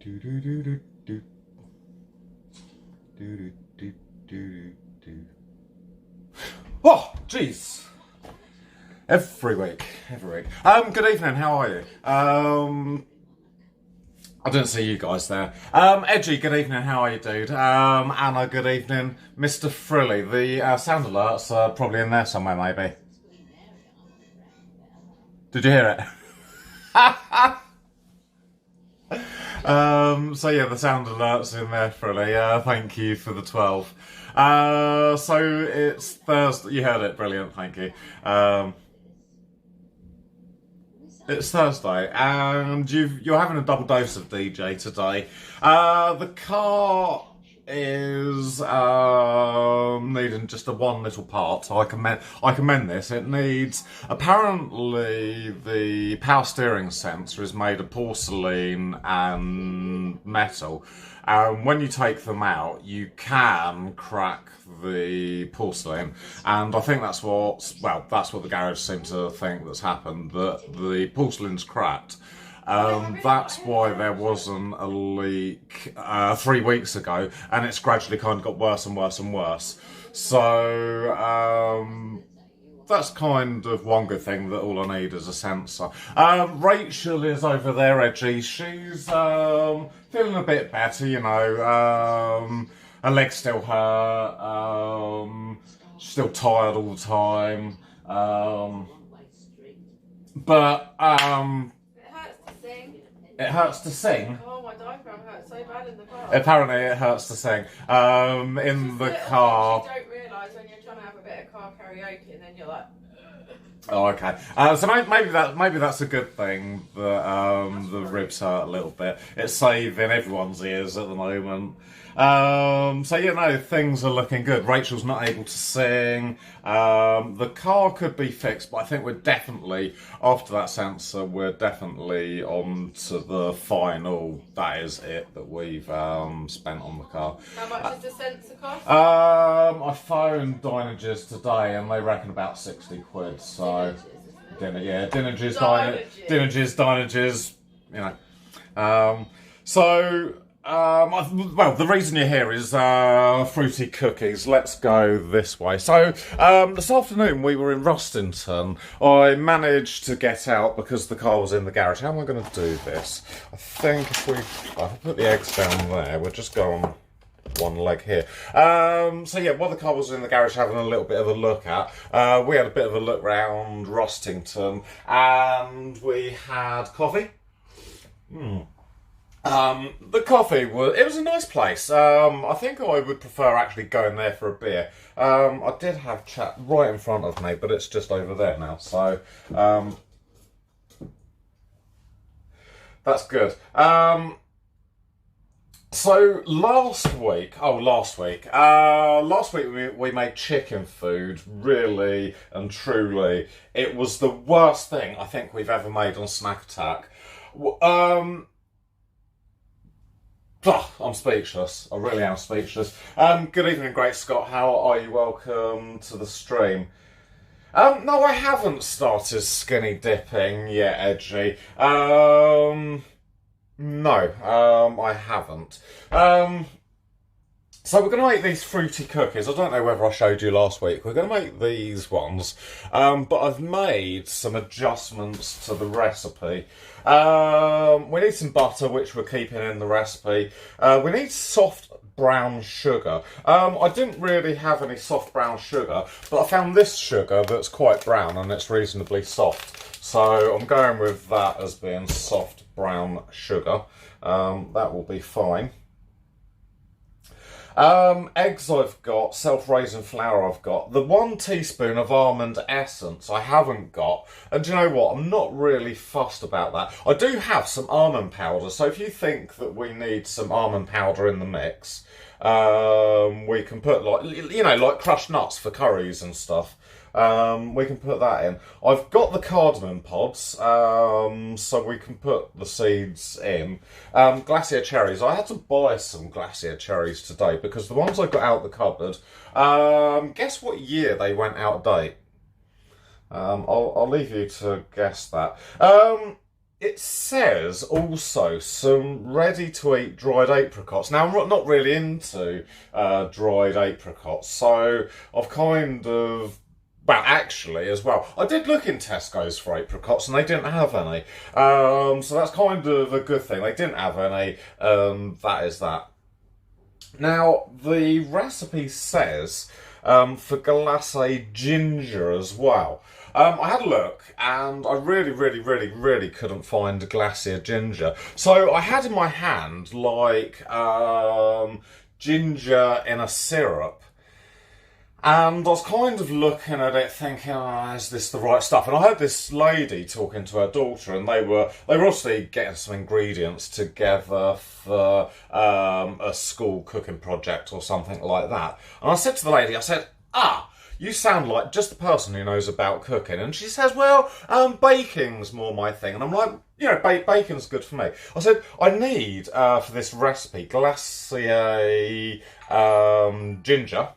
Do do do do do do do do do do. Oh, jeez. Every week. Good evening. How are you? I didn't see you guys there. Edgy. Good evening. How are you, dude? Anna. Good evening. Mr. Frilly. The sound alerts are probably in there somewhere, maybe. Did you hear it? So yeah, the sound alerts in there, Frilly. Thank you for the 12. So it's Thursday. You heard it, brilliant. Thank you. It's Thursday, and you're having a double dose of DJ today. The car is needing just a one little part, so I commend this. It needs, apparently the power steering sensor is made of porcelain and metal. When you take them out, you can crack the porcelain, and I think that's what the garage seem to think that's happened, that the porcelain's cracked. That's why there wasn't a leak 3 weeks ago, and it's gradually kind of got worse and worse and worse. So that's kind of one good thing, that all I need is a sensor. Rachel is over there, Edgy. She's feeling a bit better, you know. Her legs still hurt. She's still tired all the time. But it hurts to sing. Oh, my diaphragm hurts so bad in the car. Apparently, it hurts to sing. In the car. You don't realise when you're trying to have a bit of car karaoke, and then you're like. Oh, okay. So maybe that's a good thing that the ribs hurt a little bit. It's saving everyone's ears at the moment. So you know, things are looking good. Rachel's not able to sing. The car could be fixed, but I think we're definitely, after that sensor, we're definitely on to the final. That is it that we've spent on the car. How much does the sensor cost? I phoned Dynages today, and they reckon about 60 quid. So Dynages, you know. The reason you're here is fruity cookies. Let's go this way. So, this afternoon we were in Rustington. I managed to get out because the car was in the garage. How am I going to do this? I think if I put the eggs down there, we'll just go on one leg here. So yeah, while the car was in the garage having a little bit of a look at, we had a bit of a look round Rustington, and we had coffee. The coffee was a nice place. I think I would prefer actually going there for a beer. I did have chat right in front of me, but it's just over there now, so that's good. So last week we made chicken food, really and truly. It was the worst thing I think we've ever made on Snack Attack. I'm speechless. I really am speechless. Good evening, Great Scott. How are you? Welcome to the stream. No, I haven't started skinny dipping yet, Edgy. No, I haven't. So we're going to make these fruity cookies. I don't know whether I showed you last week. We're going to make these ones. But I've made some adjustments to the recipe. We need some butter, which we're keeping in the recipe. We need soft brown sugar. I didn't really have any soft brown sugar, but I found this sugar that's quite brown and it's reasonably soft. So I'm going with that as being soft brown sugar. That will be fine. Eggs I've got, self-raising flour I've got, the 1 teaspoon of almond essence I haven't got, and do you know what, I'm not really fussed about that. I do have some almond powder, so if you think that we need some almond powder in the mix, we can put like crushed nuts for curries and stuff. We can put that in. I've got the cardamom pods, so we can put the seeds in. Glacier cherries. I had to buy some glacier cherries today because the ones I got out the cupboard, guess what year they went out of date? I'll leave you to guess that. it says also some ready-to-eat dried apricots. Now, I'm not really into dried apricots, so I've kind of... Well, actually, as well, I did look in Tesco's for apricots, and they didn't have any. So that's kind of a good thing. They didn't have any. That is that. Now, the recipe says for glacé ginger as well. I had a look, and I really couldn't find glacé ginger. So I had in my hand, like, ginger in a syrup. And I was kind of looking at it thinking, oh, is this the right stuff? And I heard this lady talking to her daughter, and they were obviously getting some ingredients together for a school cooking project or something like that. And I said to the lady, I said, you sound like just the person who knows about cooking. And she says, well, baking's more my thing. And I'm like, you know, bacon's good for me. I said, I need, for this recipe, glacé ginger.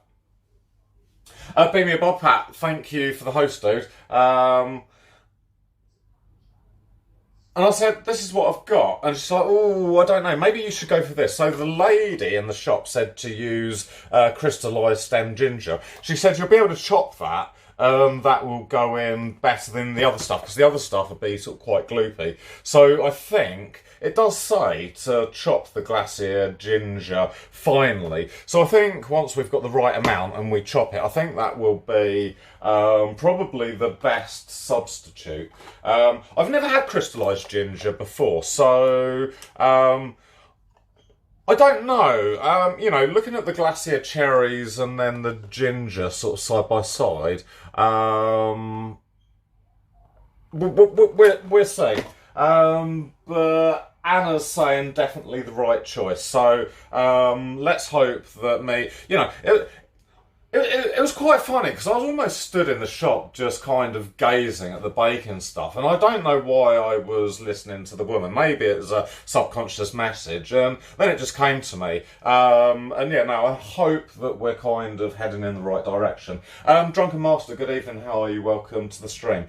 Be me a Bob Pat, thank you for the host, dude. And I said, this is what I've got. And she's like, oh, I don't know, maybe you should go for this. So the lady in the shop said to use crystallised stem ginger. She said, you'll be able to chop that. That will go in better than the other stuff, because the other stuff would be sort of quite gloopy. So I think it does say to chop the glacé ginger finely. So I think once we've got the right amount and we chop it, I think that will be probably the best substitute. I've never had crystallised ginger before, so... I don't know. You know, looking at the glacier cherries and then the ginger sort of side by side, we're seeing. But Anna's saying definitely the right choice. So let's hope that you know, it was quite funny because I was almost stood in the shop just kind of gazing at the bacon stuff, and I don't know why I was listening to the woman. Maybe it was a subconscious message, and then it just came to me. And yeah, no, I hope that we're kind of heading in the right direction. Drunken Master, good evening, how are you? Welcome to the stream.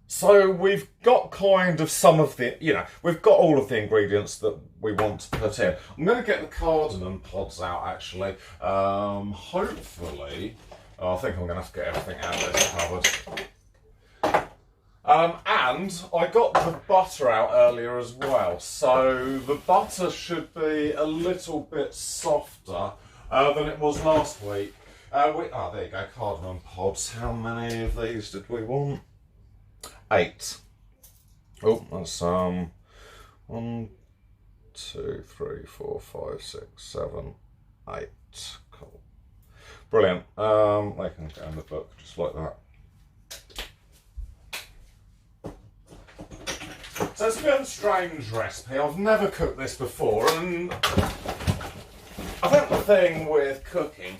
So we've got kind of some of the, you know, we've got all of the ingredients that we want to put in. I'm going to get the cardamom pods out, actually. Hopefully, I think I'm going to have to get everything out of this cupboard. And I got the butter out earlier as well. So the butter should be a little bit softer than it was last week. There you go, cardamom pods. How many of these did we want? 8. Oh, that's 1, 2, 3, 4, 5, 6, 7, 8. Cool. Brilliant. They can go in the book just like that. So it's a bit of a strange recipe. I've never cooked this before, and I think the thing with cooking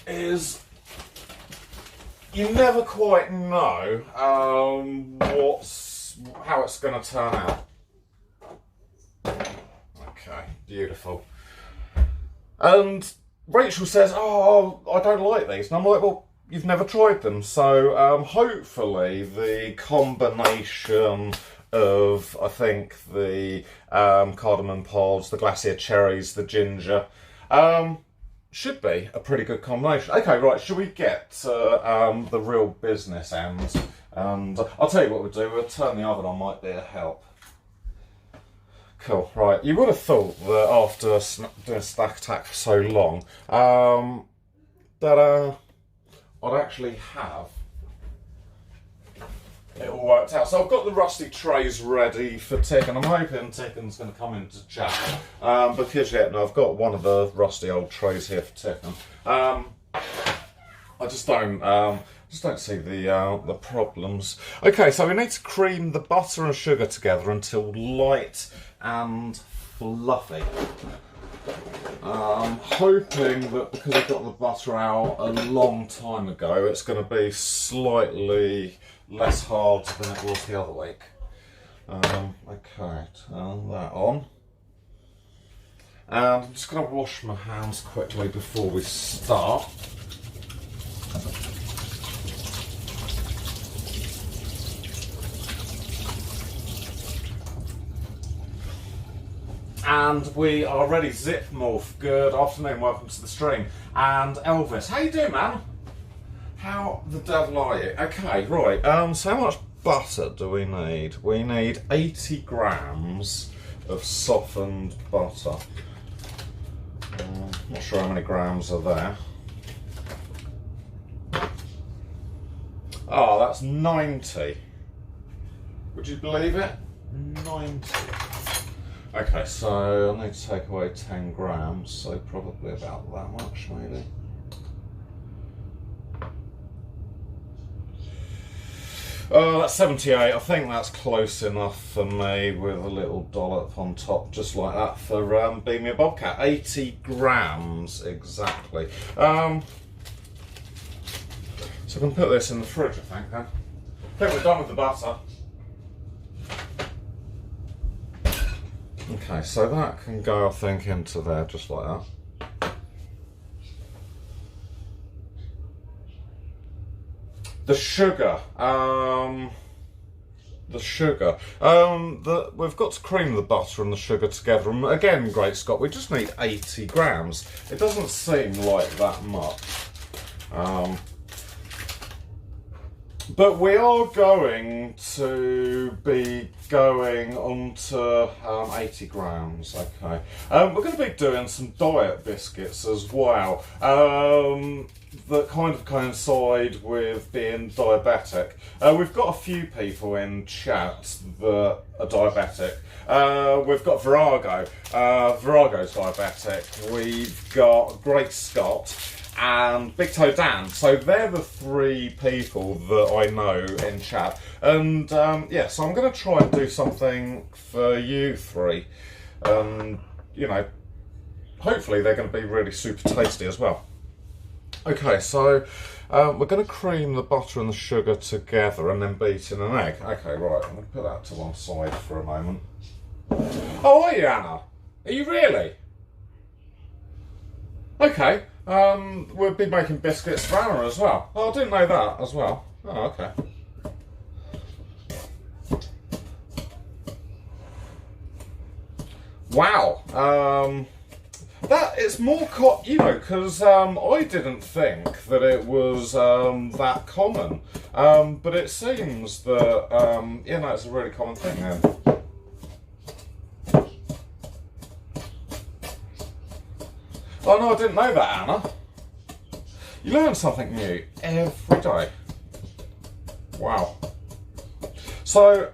is you never quite know how it's going to turn out. Okay, beautiful. And Rachel says, oh, I don't like these. And I'm like, well, you've never tried them. So hopefully the combination of, I think, the cardamom pods, the glacier cherries, the ginger, should be a pretty good combination. Okay, right, should we get the real business end? And I'll tell you what we'll do, we'll turn the oven on, might be a help. Cool, right, you would have thought that after doing Stack Attack for so long, that I'd actually have it all worked out. So I've got the rusty trays ready for Tick, and I'm hoping Ticken's going to come into chat. Because yeah, no, I've got one of the rusty old trays here for Ticken. I just don't see the problems. Okay, so we need to cream the butter and sugar together until light and fluffy. Hoping that because I got the butter out a long time ago, it's going to be slightly less hard than it was the other week. Okay, turn that on. And I'm just going to wash my hands quickly before we start. And we are ready. Zipmorph, good afternoon, welcome to the stream. And Elvis, how you doing, man? How the devil are you? Okay, right, so how much butter do we need? We need 80 grams of softened butter. Not sure how many grams are there. Oh, that's 90. Would you believe it? 90. Okay, so I need to take away 10 grams, so probably about that much, maybe. Oh, that's 78. I think that's close enough for me with a little dollop on top, just like that, for Be Me a Bobcat. 80 grams, exactly. So I can put this in the fridge, I think, then. I think we're done with the butter. Okay, so that can go, I think, into there, just like that. The sugar, we've got to cream the butter and the sugar together, and again, Great Scott, we just need 80 grams. It doesn't seem like that much. But we are going to be going on to 80 grams, okay. We're going to be doing some diet biscuits as well, that kind of coincide with being diabetic. We've got a few people in chat that are diabetic. We've got Virago, Virago's diabetic. We've got Great Scott and Big Toe Dan. So they're the three people that I know in chat. And yeah, so I'm going to try and do something for you three. You know, hopefully they're going to be really super tasty as well. Okay, so we're going to cream the butter and the sugar together and then beat in an egg. Okay, right, I'm going to put that to one side for a moment. Oh, are you, Anna? Are you really? Okay. We'll be making biscuits for Anna as well. Oh, I didn't know that as well. Oh, okay. Wow. That it's more you know, because I didn't think that it was that common. But it seems that you know, it's a really common thing then. Oh no, I didn't know that, Anna. You learn something new every day. Wow. So,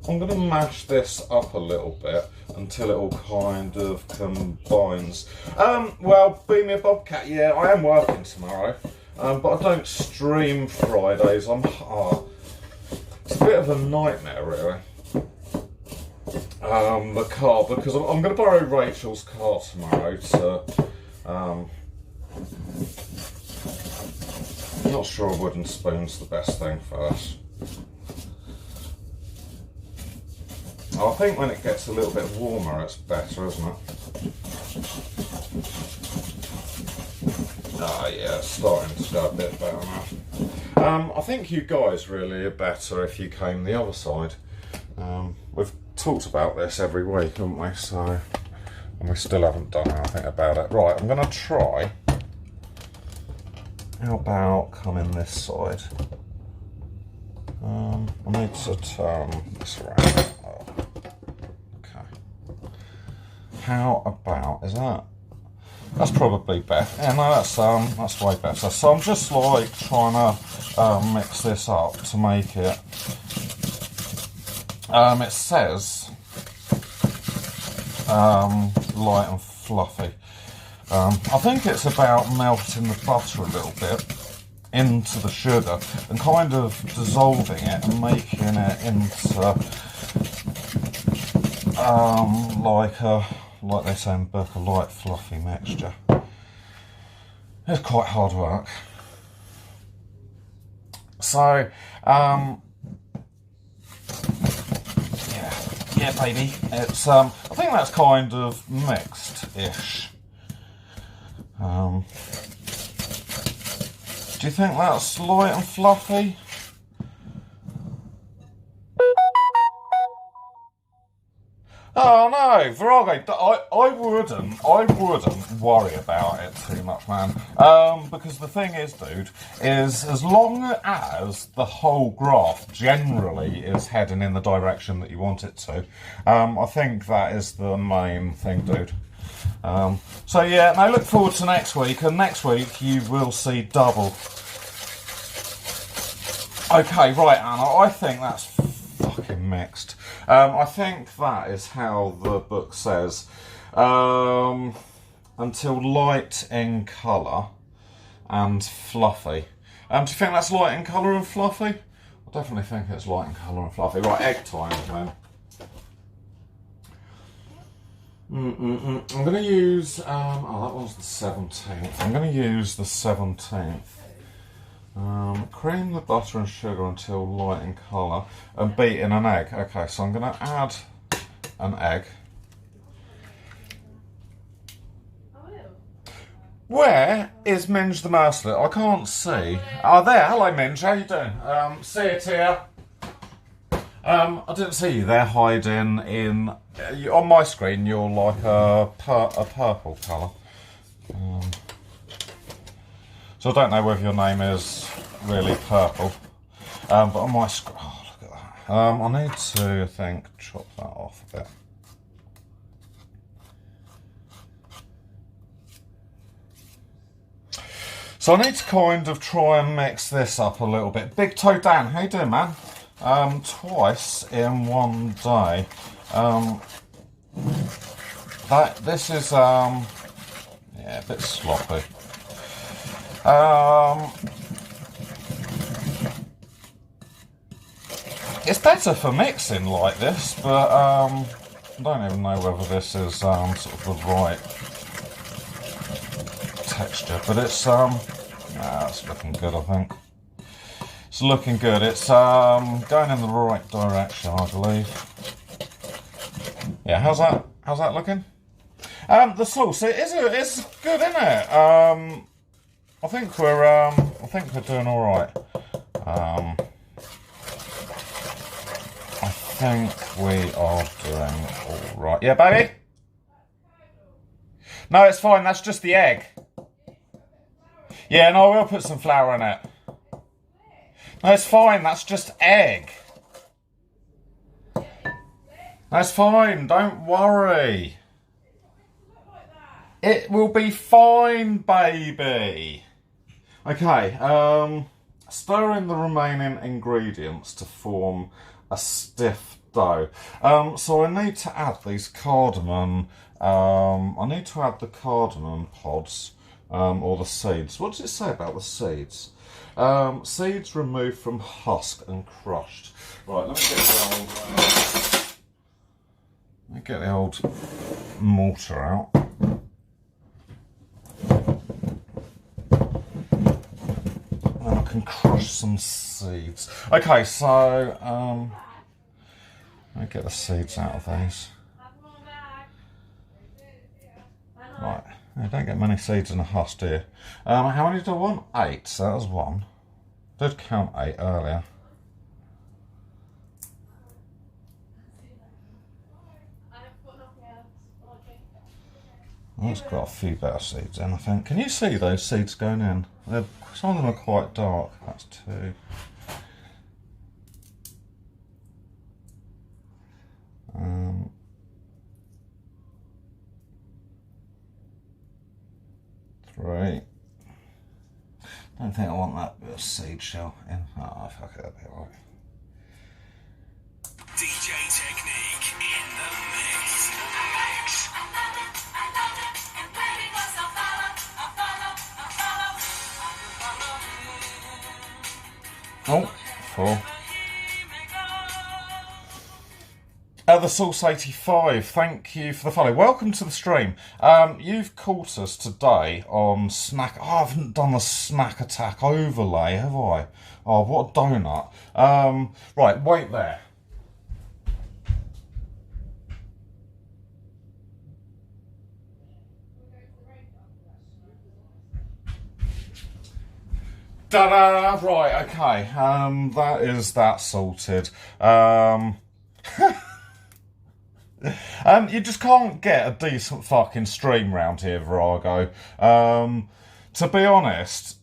I'm going to mash this up a little bit until it all kind of combines. Well, Be Me a Bobcat, yeah, I am working tomorrow, but I don't stream Fridays. It's a bit of a nightmare, really. The car, because I'm going to borrow Rachel's car tomorrow to, I'm not sure a wooden spoon's the best thing for us. I think when it gets a little bit warmer it's better, isn't it? Ah yeah, it's starting to go a bit better now. I think you guys really are better if you came the other side. We've talked about this every week, haven't we? So, and we still haven't done anything about it. Right, I'm going to try. How about coming this side? I need to turn this around. Oh. Okay. How about, is that? That's probably better. Yeah, no, that's way better. So I'm just like trying to mix this up to make it. It says light and fluffy. I think it's about melting the butter a little bit into the sugar and kind of dissolving it and making it into like they say in the book, a light fluffy mixture. It's quite hard work. So yeah, baby. It's I think that's kind of mixed-ish. Do you think that's light and fluffy? Oh no, Virago, I wouldn't worry about it too much, man. Because the thing is, dude, is as long as the whole graph generally is heading in the direction that you want it to, I think that is the main thing, dude. So yeah, now look forward to next week, and next week you will see double. Okay, right, Anna, I think that's fucking mixed. I think that is how the book says. Until light in colour and fluffy. Do you think that's light in colour and fluffy? I definitely think it's light in colour and fluffy. Right, egg time then. I'm going to use, oh, that one's the 17th. I'm going to use the 17th. Cream the butter and sugar until light in colour and beat in an egg. Okay, so I'm going to add an egg. Where is Minge the Merciless? I can't see. Oh, there. Hello, Minge. How you doing? See it here. I didn't see you there hiding in... on my screen, you're like a purple colour. So I don't know whether your name is really purple. But on my screen... Oh, look at that. I need to, I think, chop that off a bit. So I need to kind of try and mix this up a little bit. Big Toe Dan, how you doing, man? Twice in one day. This is yeah, a bit sloppy. It's better for mixing like this, but I don't even know whether this is sort of the right texture, but it's it's looking good, I think. It's looking good. It's going in the right direction, I believe. Yeah, how's that? How's that looking? The sauce, it's good, isn't it? I think we're doing all right. I think we are doing all right. Yeah, baby. No, it's fine. That's just the egg. Yeah, no, I will put some flour in it. No, it's fine. That's just egg. That's fine. Don't worry. It will be fine, baby. Okay, stir in the remaining ingredients to form a stiff dough. So I need to add these cardamom, I need to add the cardamom pods, or the seeds. What does it say about the seeds? Seeds removed from husk and crushed. Right, let me get the old mortar out. And I can crush some seeds. Okay, so let me get the seeds out of these. Right, I don't get many seeds in a husk, do you? How many do I want? 8, so that was 1. Did count 8 earlier. That's got a few better seeds in, I think. Can you see those seeds going in? Some of them are quite dark. That's 2. Three. Don't think I want that bit of seed shell in. Oh, fuck it, that'll be alright. DJ Technique in the mix. Oh, 4. The Sauce 85, thank you for the follow. Welcome to the stream. You've caught us today on Snack. Oh, I haven't done the Snack Attack overlay, have I? Oh, what a donut. Right, wait there. Ta-da! Right, okay. That is that sorted. You just can't get a decent fucking stream round here, Virago. To be honest,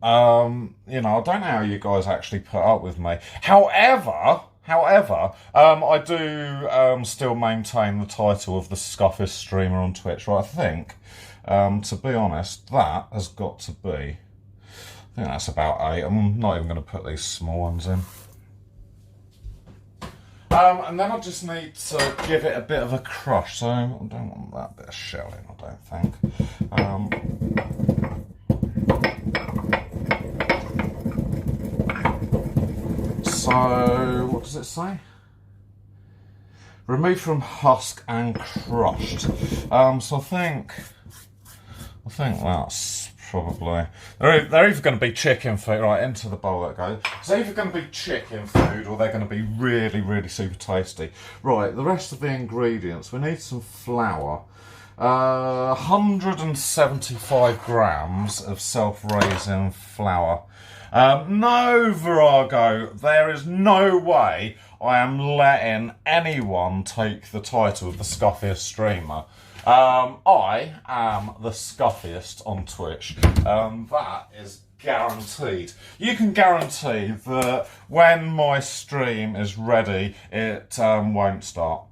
I don't know how you guys actually put up with me. However, I do still maintain the title of the scuffiest streamer on Twitch, right? I think, to be honest, that has got to be. I think that's about 8. I'm not even going to put these small ones in. And then I just need to give it a bit of a crush, so I don't want that bit of shelling, I don't think. So, what does it say? Removed from husk and crushed. So I think that's probably... They're either going to be chicken food, right, into the bowl that goes. It's either going to be chicken food or they're going to be really, really super tasty. Right, the rest of the ingredients. We need some flour. 175 grams of self-raising flour. No, Virago, there is no way I am letting anyone take the title of the scuffiest streamer. I am the scuffiest on Twitch. That is guaranteed. You can guarantee that when my stream is ready, it won't start.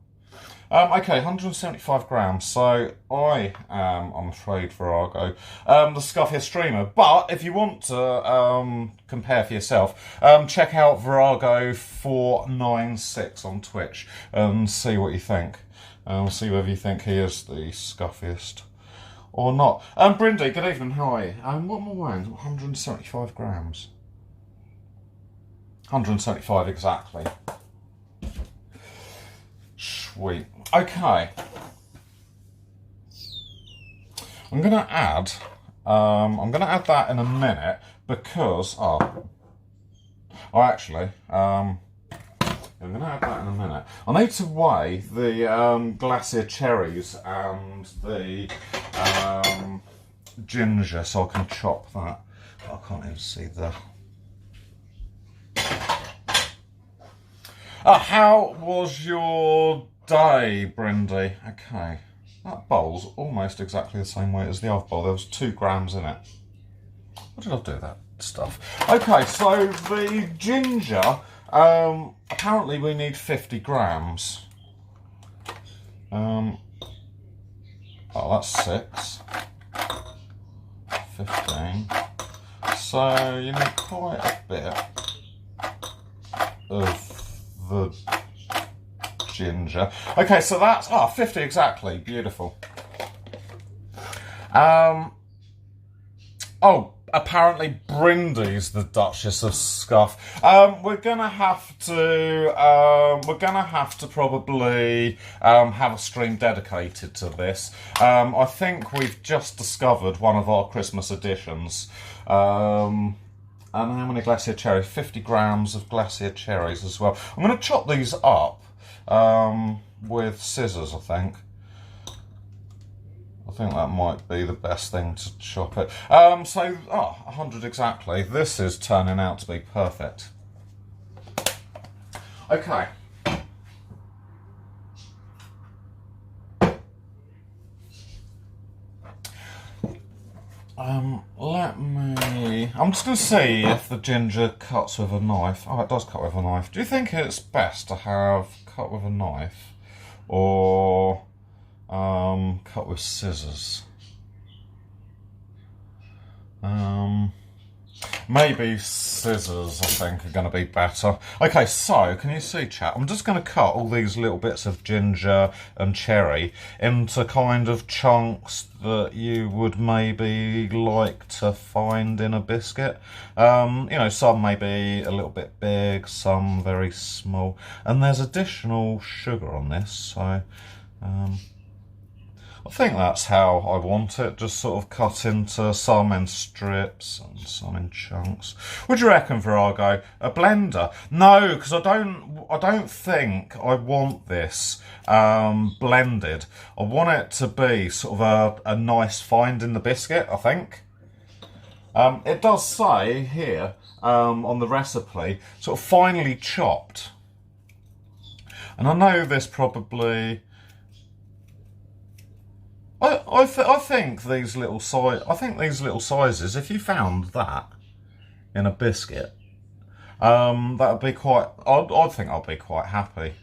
Okay, 175 grams. So I am, I'm afraid, Virago, the scuffiest streamer. But if you want to compare for yourself, check out Virago496 on Twitch and see what you think. See whether you think he is the scuffiest or not. Brindy, good evening. How are you? What am I weighing? 175 grams. 175 exactly. Sweet. Okay. I'm gonna add that in a minute because I'm gonna add that in a minute. I need to weigh the glacier cherries and the ginger so I can chop that. I can't even see the. How was your day, Brindy? Okay, that bowl's almost exactly the same weight as the other bowl. There was 2 grams in it. What did I do with that stuff? Okay, so the ginger, apparently we need 50 grams. Oh, that's 6. 15. So you need quite a bit of the ginger. Okay, so that's 50 exactly. Beautiful. Apparently Brindy's the Duchess of Scuff. We're gonna have to probably have a stream dedicated to this. I think we've just discovered one of our Christmas editions. And how many glacier cherries? 50 grams of glacier cherries as well. I'm going to chop these up with scissors, I think. I think that might be the best thing to chop it. 100 exactly. This is turning out to be perfect. Okay. I'm just going to see if the ginger cuts with a knife. Oh, it does cut with a knife. Do you think it's best to have cut with a knife or cut with scissors? Maybe scissors, I think, are going to be better. Okay, so, can you see, chat? I'm just going to cut all these little bits of ginger and cherry into kind of chunks that you would maybe like to find in a biscuit. Some may be a little bit big, some very small. And there's additional sugar on this, so... I think that's how I want it, just sort of cut into some in strips and some in chunks. What do you reckon, Virago? A blender? No, because I don't think I want this blended. I want it to be sort of a nice find in the biscuit, I think. It does say here on the recipe, sort of finely chopped. And I know this probably... I think these little sizes, if you found that in a biscuit, that'd be quite... I'd think I'd be quite happy.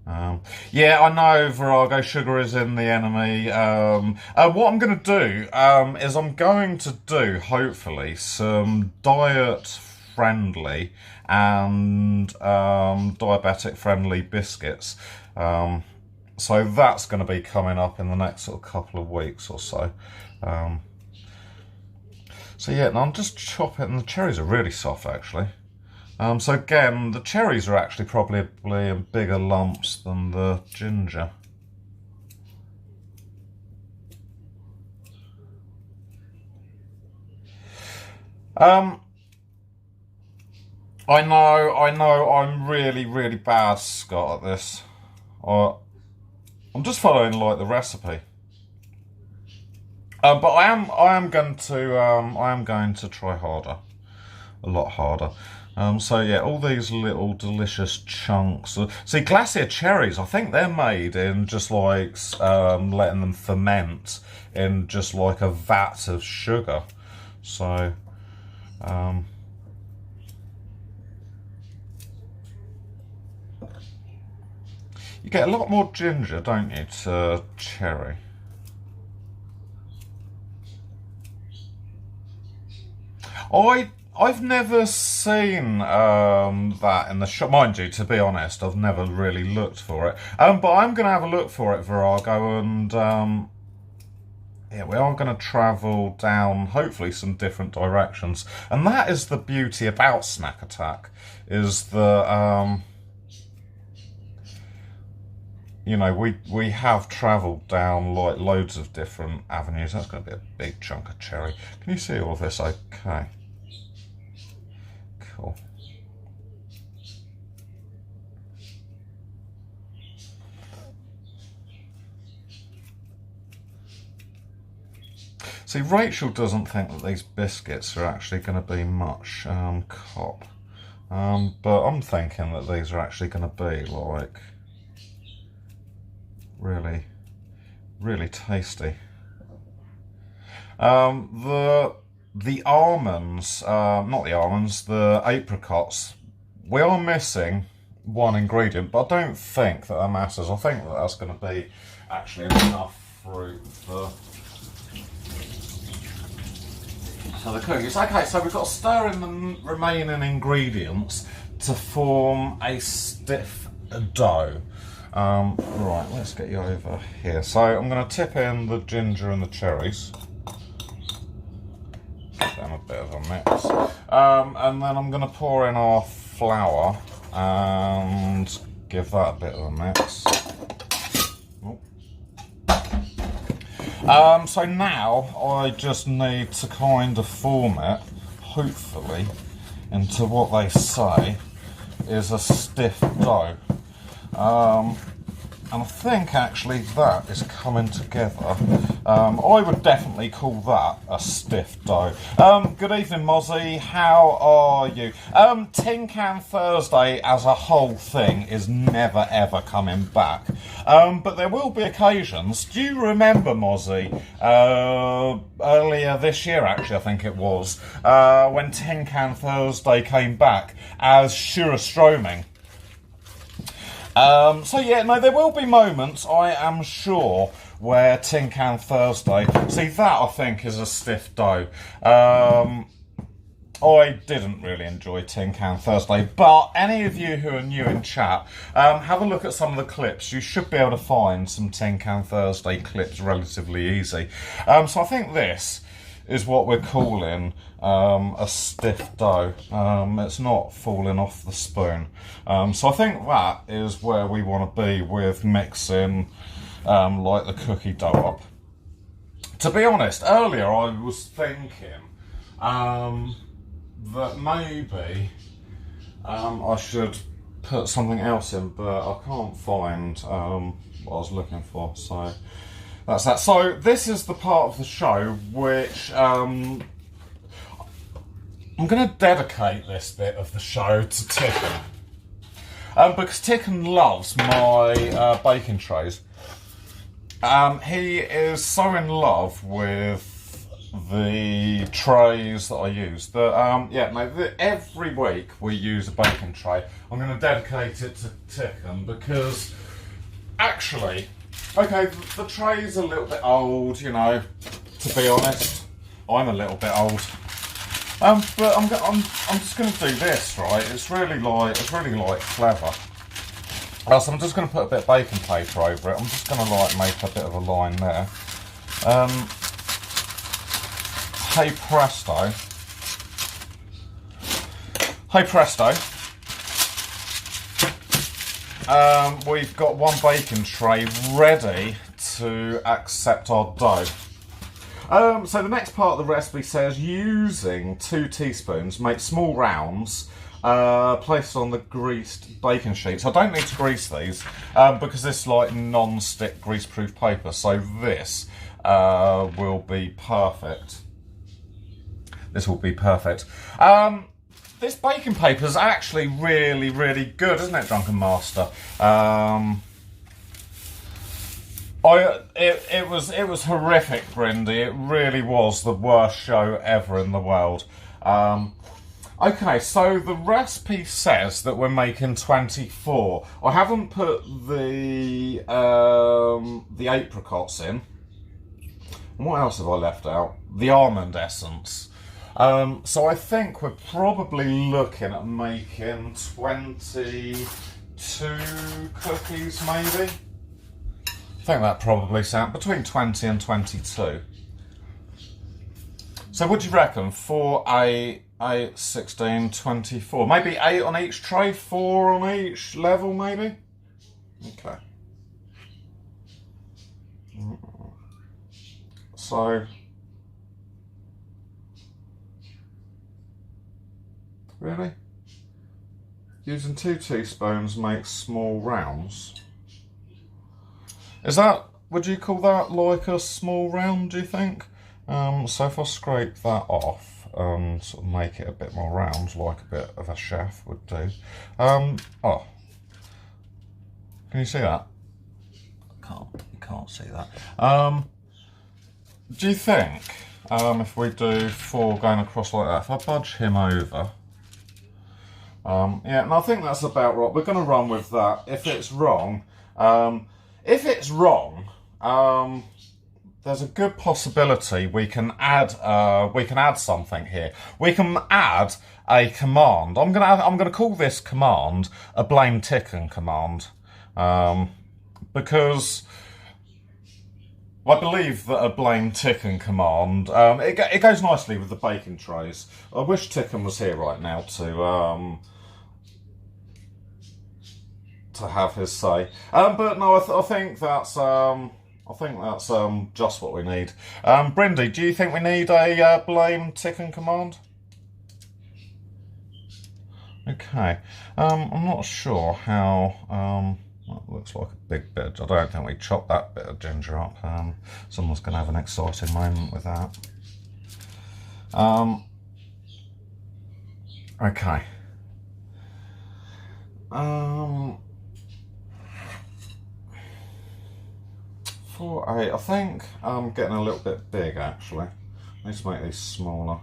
Yeah, I know, Virago, sugar is in the enemy. What I'm going to do is I'm going to do, hopefully, some diet-friendly and diabetic-friendly biscuits. So that's going to be coming up in the next sort of couple of weeks or so. So yeah, and I'm just chopping. The cherries are really soft, actually. So again, the cherries are actually probably in bigger lumps than the ginger. I know, I'm really bad, Scott, at this. I'm just following like the recipe. But I am going to try harder, a lot harder. So yeah, all these little delicious chunks. See, Glacier cherries, I think they're made in just like letting them ferment in just like a vat of sugar. So you get a lot more ginger, don't you, to cherry? I've never seen that in the shop. Mind you, to be honest, I've never really looked for it. But I'm going to have a look for it, Virago, and yeah, we are going to travel down, hopefully, some different directions. And that is the beauty about Snack Attack, is that, you know, we have travelled down like loads of different avenues. That's going to be a big chunk of cherry. Can you see all of this? Okay. Cool. See, Rachel doesn't think that these biscuits are actually going to be much cop. But I'm thinking that these are actually going to be like really tasty. The almonds, not the almonds, the apricots, we are missing one ingredient, but I don't think that matters. I think that that's going to be actually enough fruit for the cookies. Okay, so we've got to stir in the remaining ingredients to form a stiff dough. Right, let's get you over here. So I'm going to tip in the ginger and the cherries. Give them a bit of a mix. And then I'm going to pour in our flour and give that a bit of a mix. So now I just need to kind of form it, hopefully, into what they say is a stiff dough. And I think actually that is coming together. I would definitely call that a stiff dough. Good evening, Mozzie. How are you? Tin Can Thursday as a whole thing is never ever coming back. But there will be occasions. Do you remember, Mozzie, earlier this year, actually, I think it was, when Tin Can Thursday came back as Shura Stroming? So yeah, no, there will be moments, I am sure, where Tin Can Thursday... See, that I think is a stiff dough. I didn't really enjoy Tin Can Thursday, but any of you who are new in chat, have a look at some of the clips. You should be able to find some Tin Can Thursday clips relatively easy. So I think this is what we're calling a stiff dough. It's not falling off the spoon. So I think that is where we want to be with mixing like the cookie dough up. To be honest, earlier I was thinking that maybe I should put something else in, but I can't find what I was looking for, so that's that. So this is the part of the show which I'm going to dedicate this bit of the show to Tiffin. because Ticken loves my baking trays. He is so in love with the trays that I use that yeah, mate, every week we use a baking tray. I'm going to dedicate it to Ticken because actually, okay, the tray's a little bit old, you know, to be honest. I'm a little bit old. But I'm just going to do this, right? It's really like clever. So I'm just going to put a bit of baking paper over it. I'm just going to like make a bit of a line there. Hey presto. Hey presto. We've got one baking tray ready to accept our dough. So the next part of the recipe says using 2 teaspoons, make small rounds, placed on the greased baking sheets. I don't need to grease these because this is like non-stick grease-proof paper, so this will be perfect. This will be perfect. This baking paper is actually really, really good, isn't it, Drunken Master? It was horrific, Brindy. It really was the worst show ever in the world. Okay, so the recipe says that we're making 24. I haven't put the apricots in. And what else have I left out? The almond essence. So I think we're probably looking at making 22 cookies, maybe. I think that probably sounds between 20 and 22. So what do you reckon? 4, 8, 16, 24. Maybe 8 on each tray, 4 on each level, maybe? Okay. So... Really? Using 2 teaspoons makes small rounds. Is that, would you call that like a small round, do you think? So if I scrape that off and sort of make it a bit more round, like a bit of a chef would do. Oh, can you see that? You can't see that. Do you think, if we do 4 going across like that, if I budge him over, yeah, and I think that's about right. We're going to run with that. If it's wrong, there's a good possibility we can add something here. We can add a command. I'm gonna call this command a blame Ticken command, because I believe that a blame Ticken command it goes nicely with the baking trays. I wish Ticken was here right now to have his say. But no, I think that's just what we need. Brindy, do you think we need a blame Ticken command? Okay. I'm not sure how. That looks like a big bit. I don't think we chopped that bit of ginger up. Someone's going to have an exciting moment with that. Okay. 4, 8. I think I'm getting a little bit big actually. I need to make these smaller.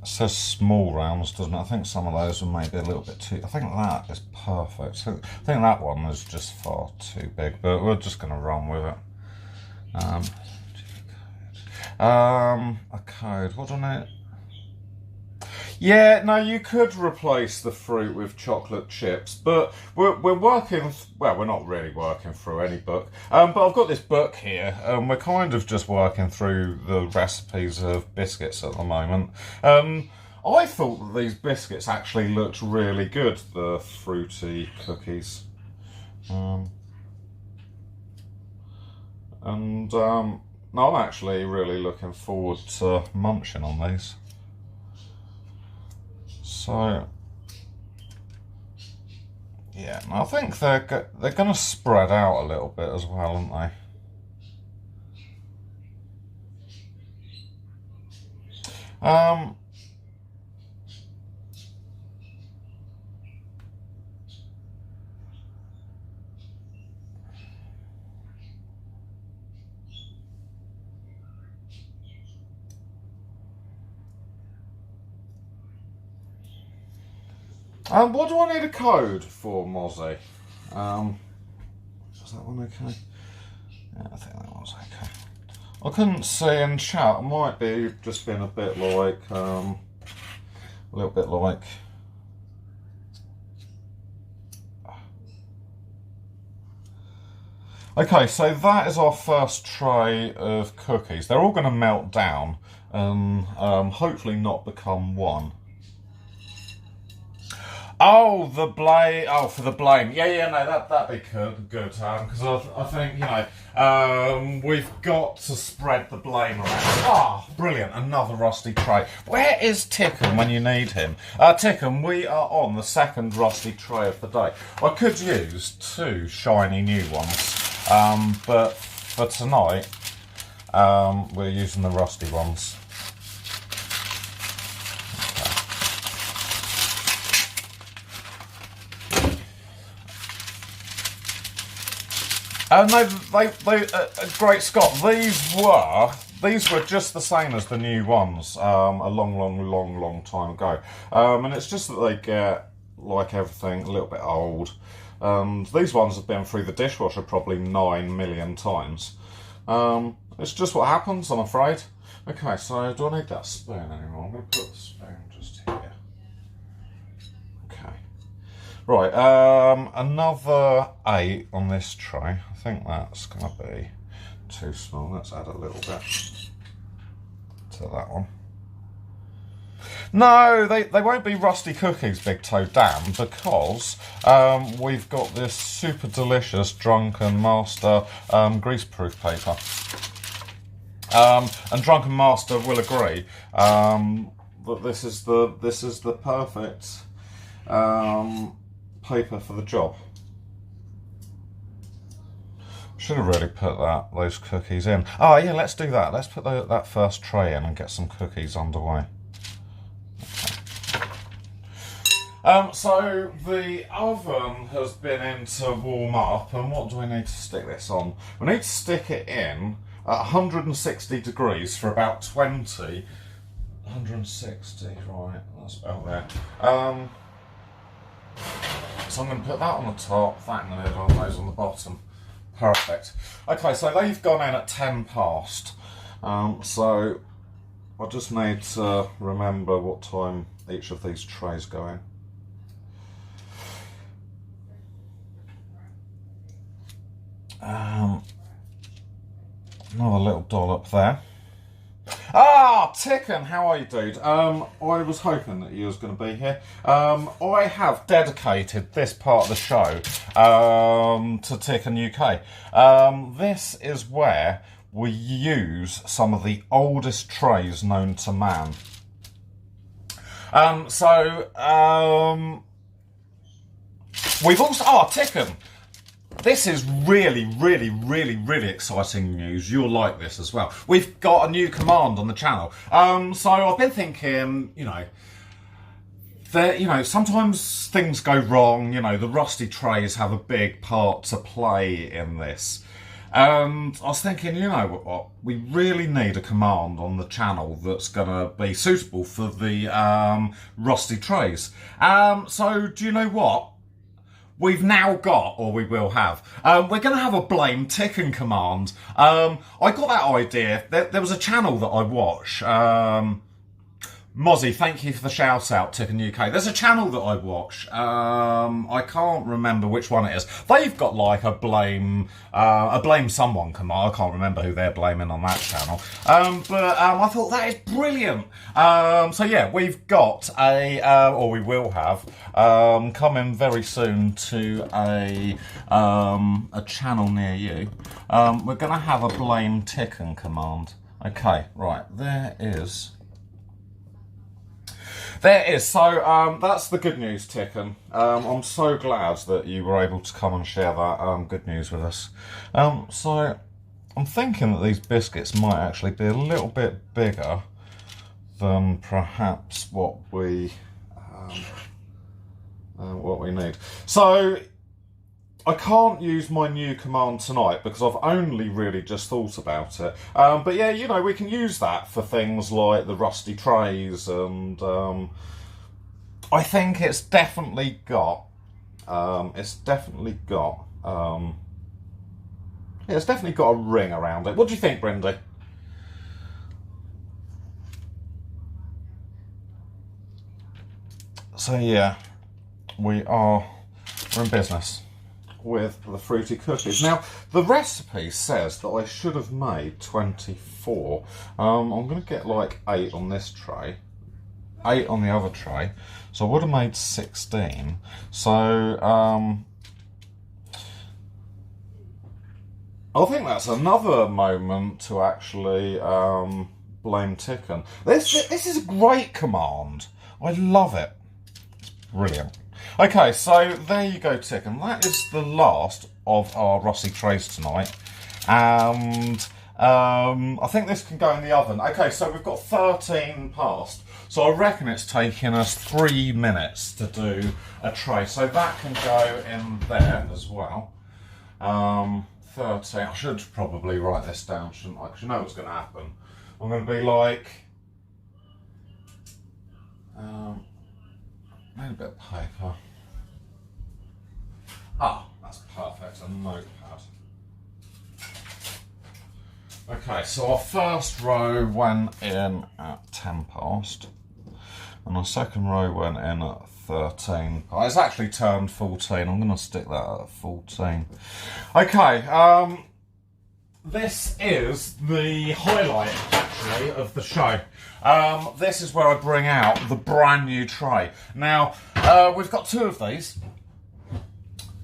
It says small rounds, doesn't it? I think some of those are maybe a little bit too... I think that is perfect. So I think that one is just far too big, but we're just going to run with it. A code. What on it? Yeah, no, you could replace the fruit with chocolate chips, but we're working, well, we're not really working through any book, but I've got this book here, and we're kind of just working through the recipes of biscuits at the moment. I thought that these biscuits actually looked really good, the fruity cookies. No, I'm actually really looking forward to munching on these. So, yeah, I think they're going to spread out a little bit as well, aren't they? What do I need a code for, Mozzie? Is that one okay? Yeah, I think that one's okay. I couldn't see in chat. It might be just been a bit like, a little bit like. Okay, so that is our first tray of cookies. They're all going to melt down and hopefully not become one. Oh, the blame. Oh, for the blame. Yeah, no, that'd be good. Because I think, you know, we've got to spread the blame around. Ah, oh, brilliant! Another rusty tray. Where is Tickham when you need him? Tickham, we are on the second rusty tray of the day. I could use 2 shiny new ones, but for tonight, we're using the rusty ones. Great Scott, these were just the same as the new ones a long time ago. And it's just that they get, like everything, a little bit old. These ones have been through the dishwasher probably 9 million times. It's just what happens, I'm afraid. Okay, so do I need that spoon anymore? I'm going to put the spoon just here. Okay. Right, another 8 on this tray. I think that's going to be too small. Let's add a little bit to that one. No, they won't be rusty cookies, Big Toe Dan, because we've got this super delicious Drunken Master greaseproof paper. And Drunken Master will agree that this is the perfect paper for the job. Should have really put those cookies in. Oh yeah, let's do that. Let's put that first tray in and get some cookies underway. Okay. So the oven has been in to warm up, and what do we need to stick this on? We need to stick it in at 160 degrees for about 20. 160, right, that's about there. So I'm going to put that on the top, that in the middle, and those on the bottom. Perfect. Okay, so they've gone in at 10 past. So I just need to remember what time each of these trays go in. Another little dollop there. Ah, Ticken, how are you, dude? I was hoping that you was going to be here. I have dedicated this part of the show to Ticken UK. This is where we use some of the oldest trays known to man. We've also... Ticken! This is really exciting news. You'll like this as well. We've got a new command on the channel. So I've been thinking, sometimes things go wrong. The rusty trays have a big part to play in this. And I was thinking, you know what? We really need a command on the channel that's going to be suitable for the rusty trays. So do you know what? We've now got, or we will have, we're going to have a blame Ticken command. I got that idea. There was a channel that I watch. Mozzie, thank you for the shout out, Ticken UK. There's a channel that I watch. I can't remember which one it is. They've got like a blame someone command. I can't remember who they're blaming on that channel. But I thought that is brilliant. So yeah, we've got or we will have, coming very soon to a channel near you. We're going to have a blame Ticken command. Okay, right, there is. So that's the good news, Ticken. I'm so glad that you were able to come and share that good news with us. So I'm thinking that these biscuits might actually be a little bit bigger than perhaps what we need. So I can't use my new command tonight because I've only really just thought about it. But yeah, you know, we can use that for things like the rusty trays, and I think it's definitely got it's definitely got a ring around it. What do you think, Brindy? So yeah, we're in business with the fruity cookies. Now, the recipe says that I should have made 24. I'm going to get like 8 on this tray, 8 on the other tray, so I would have made 16. So, I think that's another moment to actually blame Ticken. This is a great command. I love it. It's brilliant. Okay, so there you go, Ticken. That is the last of our rusty trays tonight. And I think this can go in the oven. Okay, so we've got 13 past. So I reckon it's taking us 3 minutes to do a tray. So that can go in there as well. 13. I should probably write this down, shouldn't I? Because you know what's going to happen. I'm going to be like... need a bit of paper. Ah, that's perfect, a notepad. Okay, so our first row went in at 10 past, and our second row went in at 13. Oh, it's actually turned 14, I'm going to stick that at 14. Okay, this is the highlight, actually, of the show. This is where I bring out the brand new tray. Now, we've got 2 of these.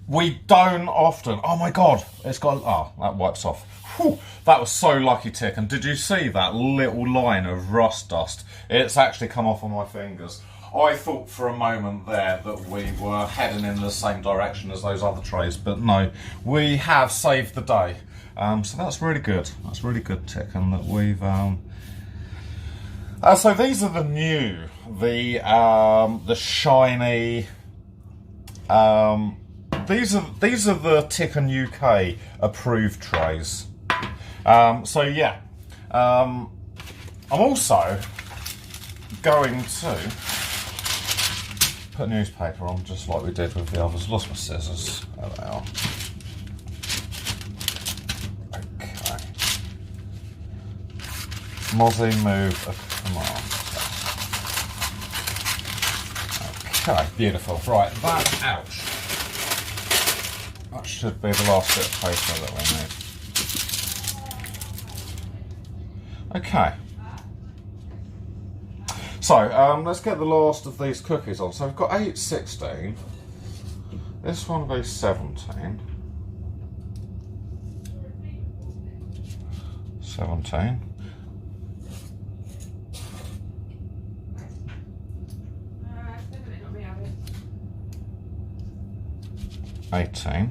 We don't often... Oh my God, it's got... Oh, that wipes off. Whew, that was so lucky, Tick. And did you see that little line of rust dust? It's actually come off on my fingers. I thought for a moment there that we were heading in the same direction as those other trays, but no, we have saved the day. So that's really good. That's really good, Tick, and that we've... so these are the new, the shiny... These are the Ticken UK approved trays. So yeah, I'm also going to put newspaper on just like we did with the others. Lost my scissors. There they are. Okay. Mozzie, move a command. Okay, beautiful. Right, that, ouch. That should be the last bit of paper that we need. Okay. So, let's get the last of these cookies on. So we've got 8, 16. This one will be 17. 17. Uh, 18.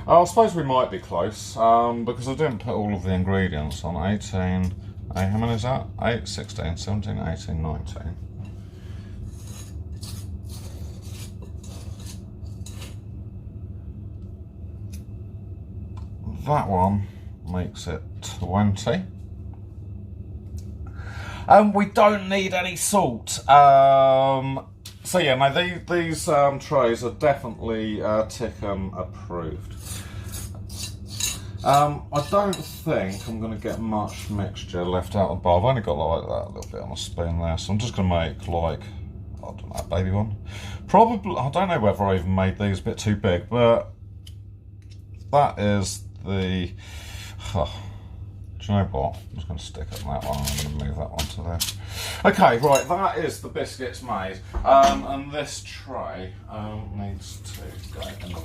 I suppose we might be close, because I didn't put all of the ingredients on. 18, how many is that? 8, 16, 17, 18, 19. That one makes it 20. We don't need any salt. So yeah, no, these trays are definitely Ticken approved. I don't think I'm going to get much mixture left out of the bar. I've only got like that little bit on a spoon there, so I'm just going to make like, I don't know, a baby one. Probably, I don't know whether I even made these a bit too big, but that is the... do you know what? I'm just going to stick it on that one. I'm going to move that one to there. Okay, right, that is the biscuits made. And this tray needs to go in the...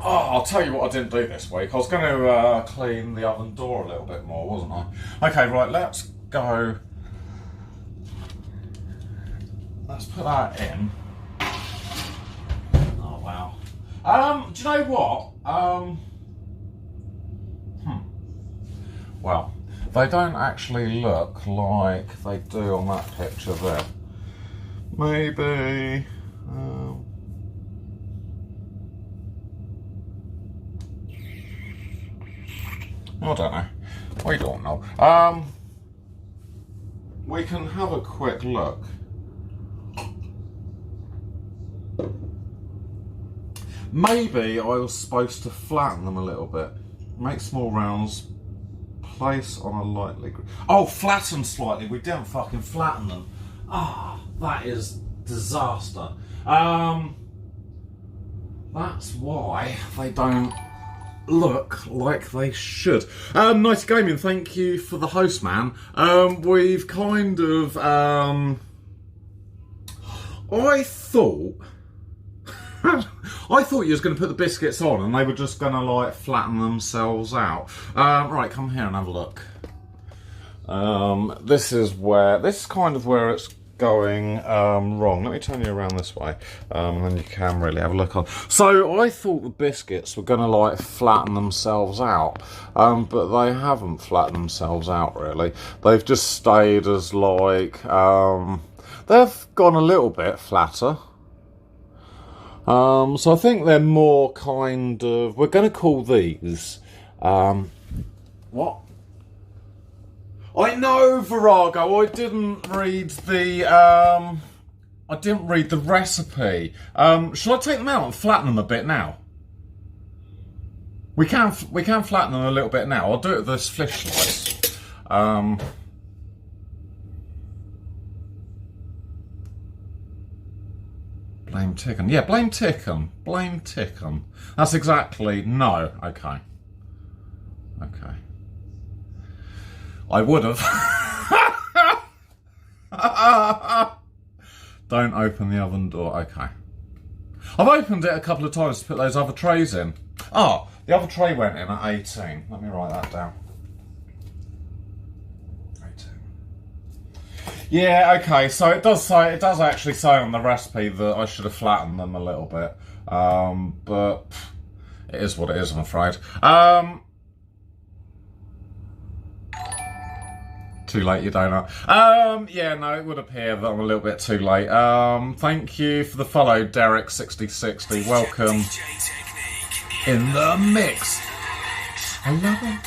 Oh, I'll tell you what I didn't do this week. I was going to clean the oven door a little bit more, wasn't I? Okay, right, let's go let's put that in. Oh wow. Do you know what? Well, they don't actually look like they do on that picture there. Maybe. I don't know. We don't know. We can have a quick look. Maybe I was supposed to flatten them a little bit. Make small rounds. Place on a lightly. Oh, flatten slightly. We didn't fucking flatten them. Ah, that is disaster. That's why they don't look like they should. Nice Gaming, thank you for the host, man. We've kind of I thought I thought you was going to put the biscuits on and they were just going to like flatten themselves out. Right, come here and have a look. This is kind of where it's going wrong. Let me turn you around this way, and then you can really have a look on. So I thought the biscuits were going to like flatten themselves out, but they haven't flattened themselves out really. They've just stayed as like they've gone a little bit flatter. So I think they're more kind of. We're going to call these. What? I know, Virago. I didn't read the. I didn't read the recipe. Shall I take them out and flatten them a bit now? We can flatten them a little bit now. I'll do it with this fish slice. Blame Ticken. Yeah, blame Ticken. Blame Ticken. That's exactly no. Okay. Okay. I would have. Don't open the oven door. Okay. I've opened it a couple of times to put those other trays in. Oh, the other tray went in at 18. Let me write that down. 18. Yeah, okay, so it does actually say on the recipe that I should have flattened them a little bit. But it is what it is, I'm afraid. Too late, you donut. Yeah, no, it would appear that I'm a little bit too late. Thank you for the follow, Derek6060. Welcome in the mix. I love it.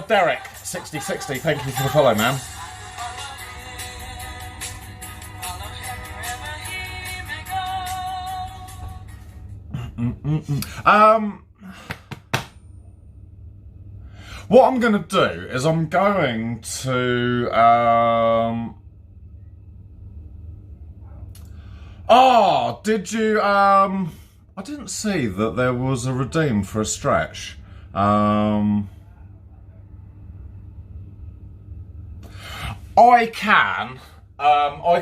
Derek6060, thank you for the follow, man. What I'm going to do is I'm going to... Oh, did you... I didn't see that there was a redeem for a stretch. I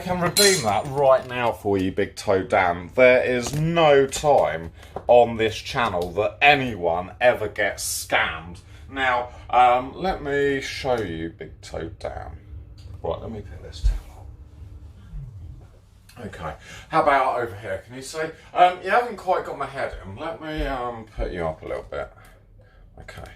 can redeem that right now for you, Big Toe Dan. There is no time on this channel that anyone ever gets scammed. Now, let me show you Big Toe Dan. Right, let me pick this towel up. Okay, how about over here? Can you see? You haven't quite got my head in. Let me put you up a little bit. Okay,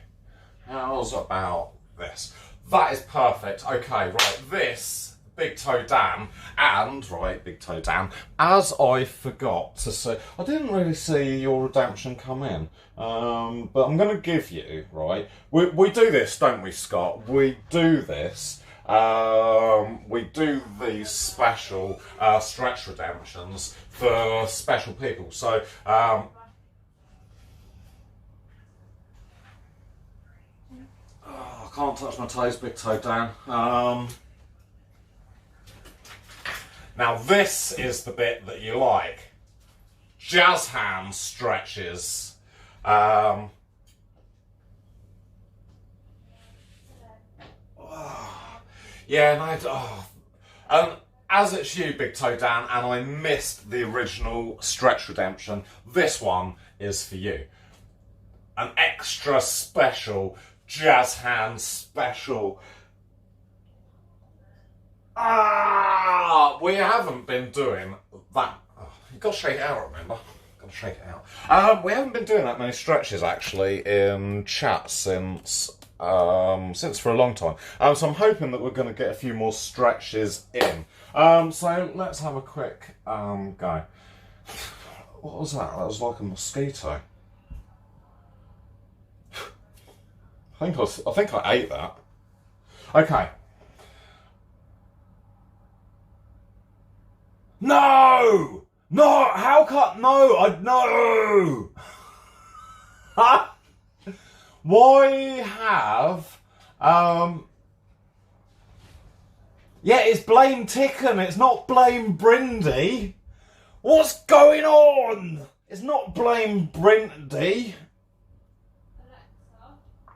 how's about this? That is perfect. Okay, right, this... Big Toe Dan, and, right, Big Toe Dan, as I forgot to say, I didn't really see your redemption come in, but I'm going to give you, right, we do this, don't we, Scott? We do this, we do these special stretch redemptions for special people, so, I can't touch my toes, Big Toe Dan. Now this is the bit that you like. Jazz hand stretches. Yeah, and as it's you, Big Toe Dan, and I missed the original stretch redemption, this one is for you. An extra special jazz hand special We haven't been doing that. Oh, you've got to shake it out, remember? Got to shake it out. We haven't been doing that many stretches actually in chat since for a long time. So I'm hoping that we're going to get a few more stretches in. So let's have a quick go. What was that? That was like a mosquito. I think I ate that. Okay. No! No! How come? No! No! Why have... Yeah, it's blame Tickon, it's not blame Brindy. What's going on? It's not blame Brindy.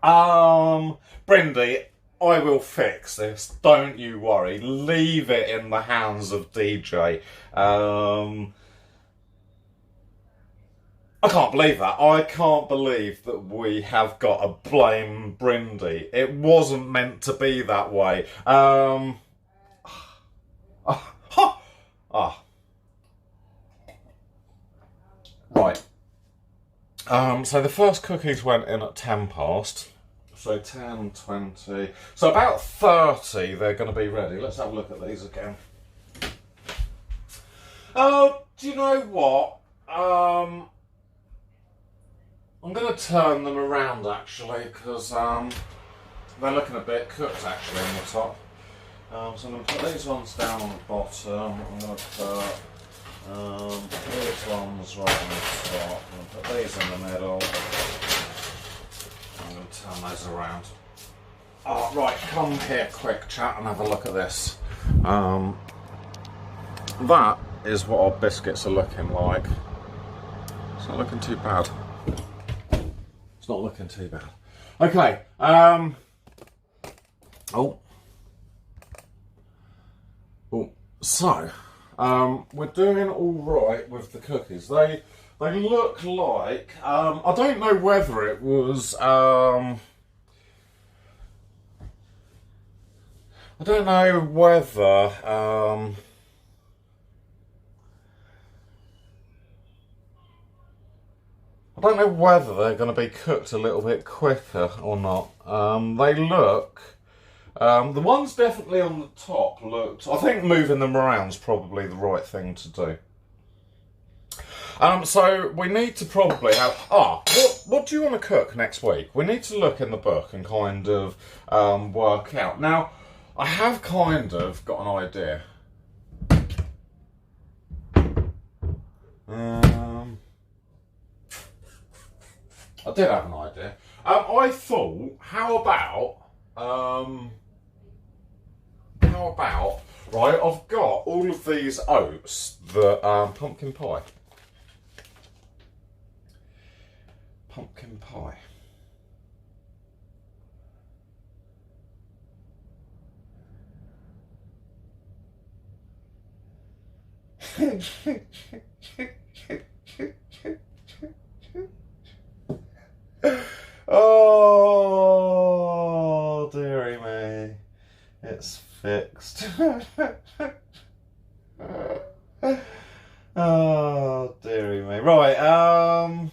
Brindy, I will fix this. Don't you worry. Leave it in the hands of DJ. I can't believe that. I can't believe that we have got a blame Brindy. It wasn't meant to be that way. Right. So the first cookies went in at 10 past. So 10, 20. So about 30 they're going to be ready. Let's have a look at these again. Oh, do you know what? I'm going to turn them around actually because they're looking a bit cooked actually on the top. So I'm going to put these ones down on the bottom. I'm going to put these ones right on the top. I'm going to put these in the middle. I'm going to turn those around. Oh, right, come here quick chat and have a look at this. That is what our biscuits are looking like. It's not looking too bad. It's not looking too bad. Okay, so, we're doing all right with the cookies. They look like, I don't know whether it was, I don't know whether, I don't know whether they're going to be cooked a little bit quicker or not. They look... the ones definitely on the top looked... I think moving them around is probably the right thing to do. So we need to probably have... what do you want to cook next week? We need to look in the book and kind of work out. Now, I have kind of got an idea. I did have an idea. I thought, how about, right, I've got all of these oats, the pumpkin pie. Pumpkin pie. Oh, dearie me. It's fixed. Oh, dearie me. Right, oh,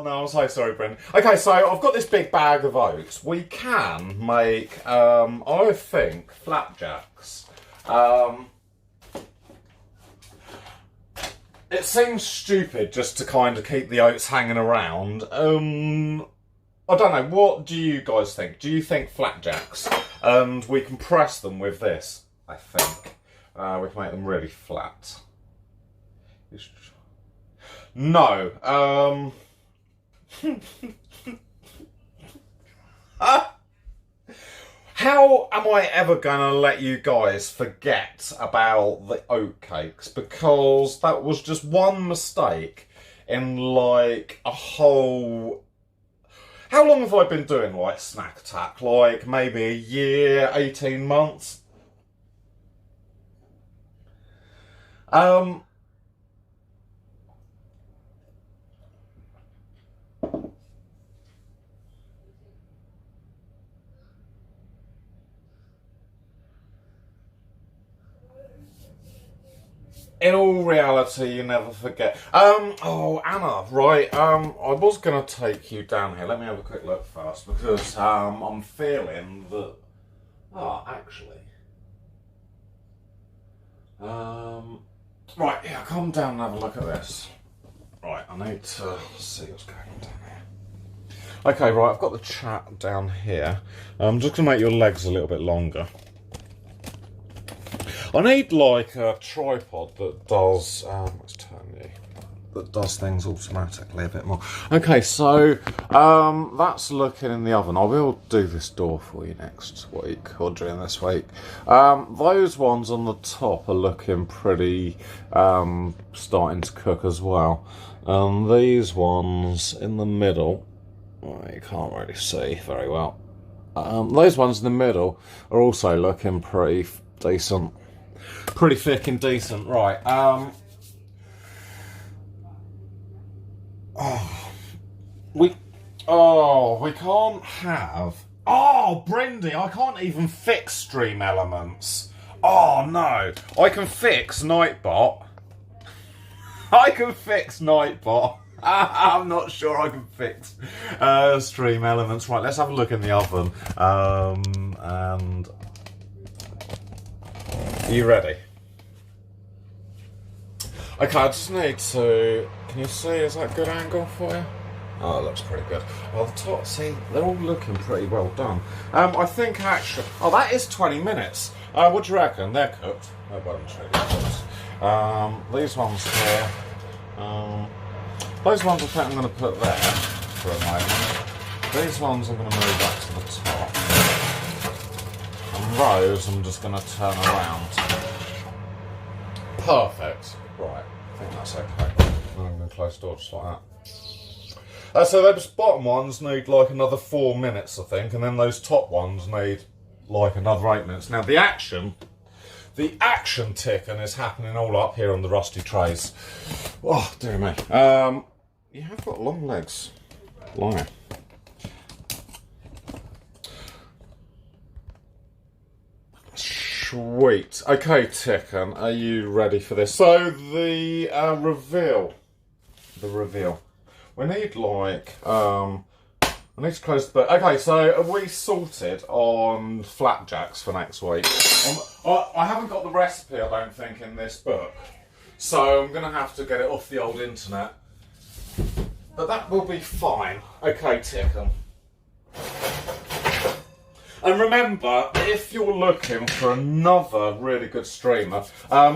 no, I'm so sorry, Brendan. Okay, so I've got this big bag of oats. We can make, I think, flapjacks. It seems stupid just to kind of keep the oats hanging around. I don't know, what do you guys think? Do you think flapjacks? And we can press them with this, I think. We can make them really flat. No. How am I ever going to let you guys forget about the oatcakes? Because that was just one mistake in like a whole... How long have I been doing like Snack Attack? Like maybe a year, 18 months? in all reality, you never forget. Oh, Anna, right, I was going to take you down here. Let me have a quick look first, because I'm feeling that... Oh, actually... Right, yeah, come down and have a look at this. Right, I need to see what's going on down here. Okay, right, I've got the chat down here. I'm just going to make your legs a little bit longer. I need like a tripod that does, let's turn you, that does things automatically a bit more. Okay, so that's looking in the oven. I will do this door for you next week or during this week. Those ones on the top are looking pretty starting to cook as well. These ones in the middle, well, you can't really see very well. Those ones in the middle are also looking pretty decent. Pretty thick and decent, right? We can't have. Oh, Brindy, I can't even fix Stream Elements. Oh no, I can fix Nightbot. I can fix Nightbot. I'm not sure I can fix Stream Elements. Right, let's have a look in the oven. And. Are you ready? Okay, I just need to... Can you see? Is that a good angle for you? Oh, it looks pretty good. Well, the top, see, they're all looking pretty well done. I think actually... Oh, that is 20 minutes. What do you reckon? They're cooked. Oh, well, I'm sure they're cooked. These ones here. Those ones I think I'm going to put there for a moment. These ones I'm going to move back to the top. And those I'm just going to turn around. Perfect. Right, I think that's okay. I'm going to close the door just like that. So those bottom ones need like another 4 minutes, I think, and then those top ones need like another 8 minutes. Now the action ticking is happening all up here on the rusty trays. Oh, dear me. You have got long legs. Lying. Sweet. Okay, Ticken, are you ready for this? So the reveal. We need like I need to close the book. Okay, so are we sorted on flapjacks for next week? I haven't got the recipe, I don't think, in this book, so I'm gonna have to get it off the old internet. But that will be fine. Okay, Ticken. And remember, if you're looking for another really good streamer,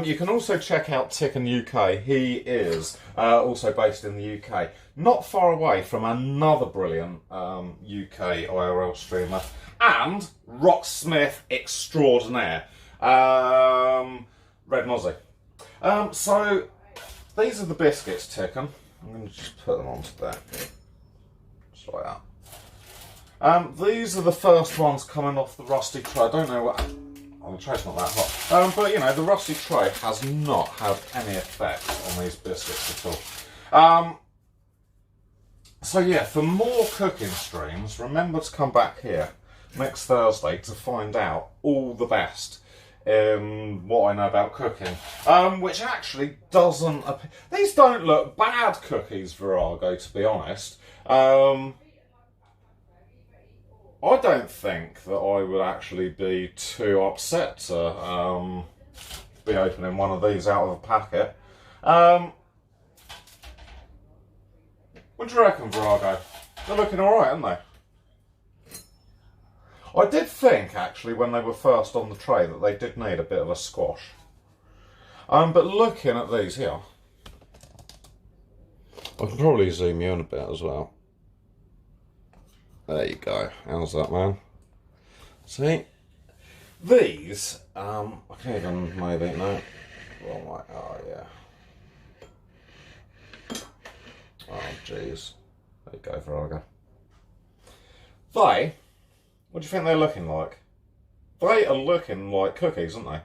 you can also check out Ticken UK. He is also based in the UK, not far away from another brilliant UK IRL streamer, and Rocksmith extraordinaire, Red Mozzie. So, these are the biscuits, Ticken. I'm going to just put them onto there. Just like that. These are the first ones coming off the rusty tray. I don't know what... Oh, the tray's not that hot. But, you know, the rusty tray has not had any effect on these biscuits at all. So, yeah, for more cooking streams, remember to come back here next Thursday to find out all the best in what I know about cooking. Which actually doesn't... These don't look bad cookies, Virago, to be honest. I don't think that I would actually be too upset to be opening one of these out of a packet. What do you reckon, Virago? They're looking alright, aren't they? I did think, actually, when they were first on the tray, that they did need a bit of a squash. But looking at these here, I can probably zoom you in a bit as well. There you go. How's that, man? See? These, I can even maybe, no. Oh, yeah. Oh, jeez. There you go, Virago. What do you think they're looking like? They are looking like cookies, aren't they?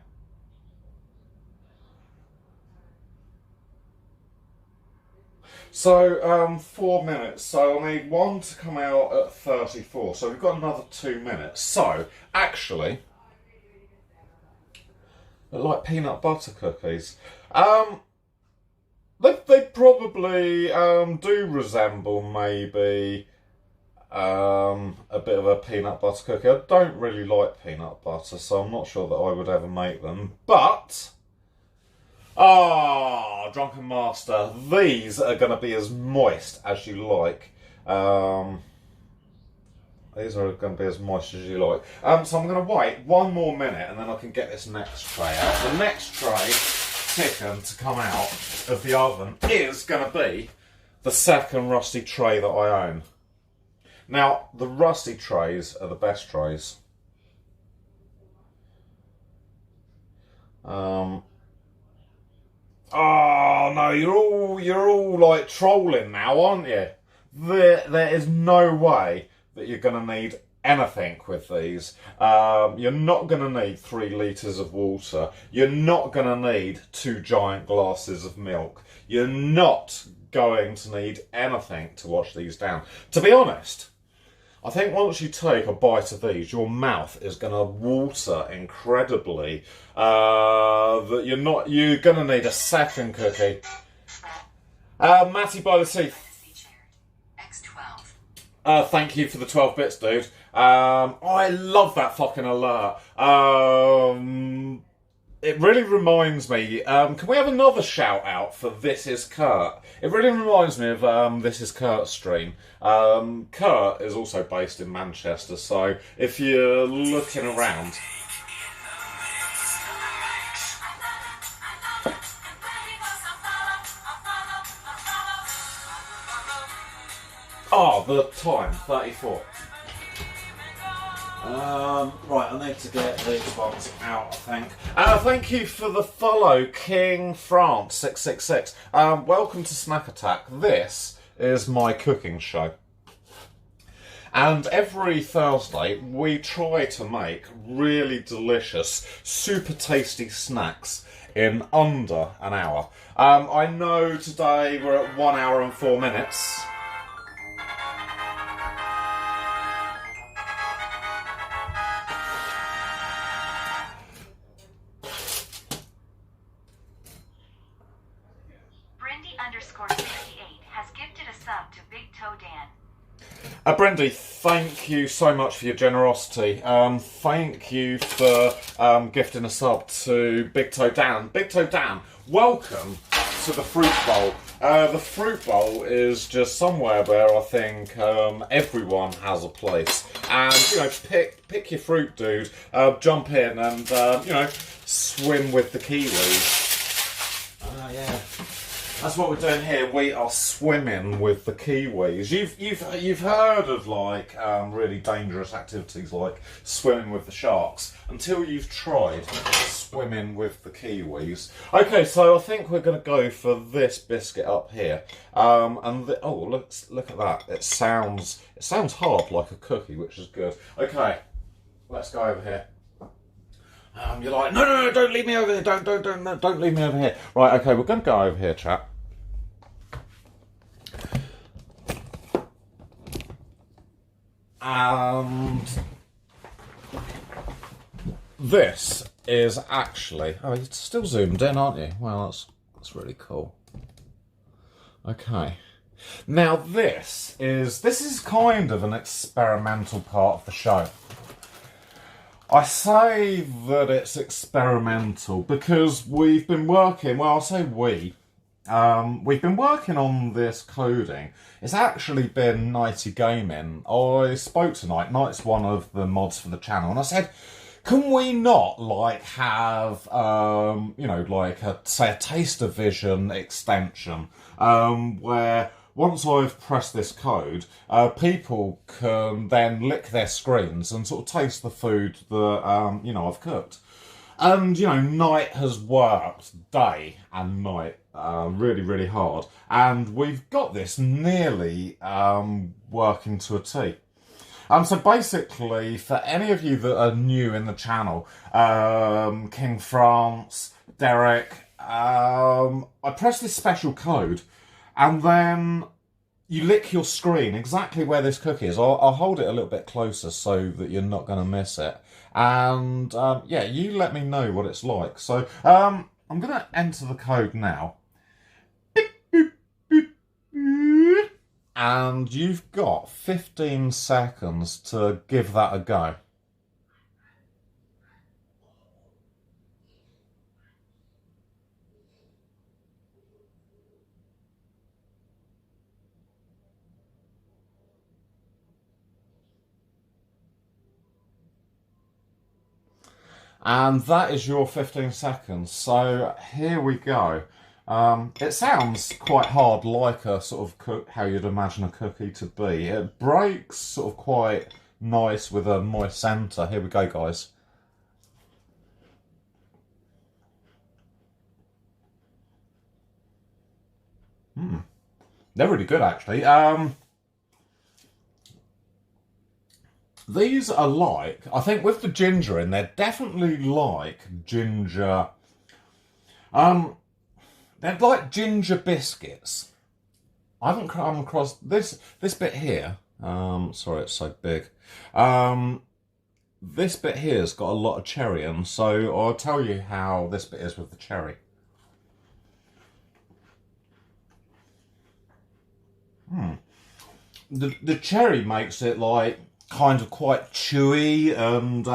So, 4 minutes. So I need one to come out at 34. So we've got another 2 minutes. So, actually, they're like peanut butter cookies. They probably do resemble maybe a bit of a peanut butter cookie. I don't really like peanut butter, so I'm not sure that I would ever make them. But, Drunken Master, these are going to be as moist as you like. These are going to be as moist as you like. So I'm going to wait 1 more minute and then I can get this next tray out. The next tray chicken to come out of the oven is going to be the second rusty tray that I own. Now, the rusty trays are the best trays. Oh no, you're all like trolling now, aren't you? There is no way that you're going to need anything with these. You're not going to need 3 litres of water. You're not going to need 2 giant glasses of milk. You're not going to need anything to wash these down. To be honest, I think once you take a bite of these, your mouth is going to water incredibly. That you're going to need a second cookie. Matty by the Sea. Thank you for the 12 bits, dude. I love that fucking alert. It really reminds me, can we have another shout out for This Is Kurt? It really reminds me of This Is Kurt's stream. Kurt is also based in Manchester, so if you're looking around... the time, 34. Right, I need to get these ones out, I think. Thank you for the follow, King France 666. Welcome to Snack Attack. This is my cooking show. And every Thursday, we try to make really delicious, super tasty snacks in under an hour. I know today we're at 1 hour and 4 minutes. Brendy, thank you so much for your generosity. Thank you for gifting a sub to Big Toe Dan. Big Toe Dan, welcome to the Fruit Bowl. The Fruit Bowl is just somewhere where I think everyone has a place. And, pick your fruit, dude. Jump in and, swim with the kiwis. Yeah. That's what we're doing here. We are swimming with the kiwis. You've heard of really dangerous activities like swimming with the sharks until you've tried swimming with the kiwis. Okay, so I think we're going to go for this biscuit up here. Look at that. It sounds hard like a cookie, which is good. Okay, let's go over here. You're like, no, don't leave me over here. Don't leave me over here. Right, okay, we're going to go over here, chap. And this is actually... Oh, you're still zoomed in, aren't you? Well, that's really cool. Okay. Now this is kind of an experimental part of the show. I say that it's experimental because we've been working... Well, I'll say we... we've been working on this coding. It's actually been Nighty Gaming. I spoke to Night. Night's one of the mods for the channel, and I said, can we not have a Taster Vision extension where once I've pressed this code, people can then lick their screens and sort of taste the food that I've cooked. And, Night has worked day and night really, really hard. And we've got this nearly working to a T. So basically, for any of you that are new in the channel, King France, Derek, I press this special code and then you lick your screen exactly where this cookie is. I'll hold it a little bit closer so that you're not going to miss it. And, you let me know what it's like. So, I'm going to enter the code now. And you've got 15 seconds to give that a go. And that is your 15 seconds. So here we go. It sounds quite hard, like a sort of how you'd imagine a cookie to be. It breaks sort of quite nice with a moist centre. Here we go, guys. They're really good, actually. These are like, I think with the ginger in, they're definitely like ginger. They're like ginger biscuits. I haven't come across this bit here. Sorry, it's so big. This bit here's got a lot of cherry in, so I'll tell you how this bit is with the cherry. The cherry makes it like kind of quite chewy, and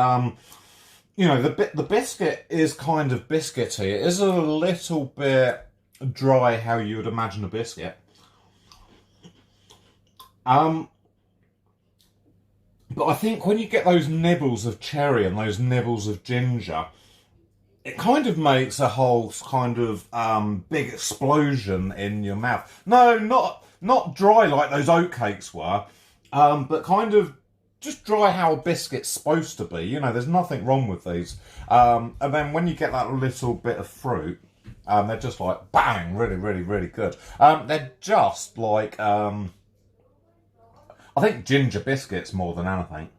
you know, the biscuit is kind of biscuity. It is a little bit dry, how you would imagine a biscuit. But I think when you get those nibbles of cherry and those nibbles of ginger, it kind of makes a whole kind of big explosion in your mouth. No, not dry like those oatcakes were, but kind of just dry how a biscuit's supposed to be. You know, there's nothing wrong with these. And then when you get that little bit of fruit, they're just like bang, really, really, really good. They're just like I think ginger biscuits more than anything.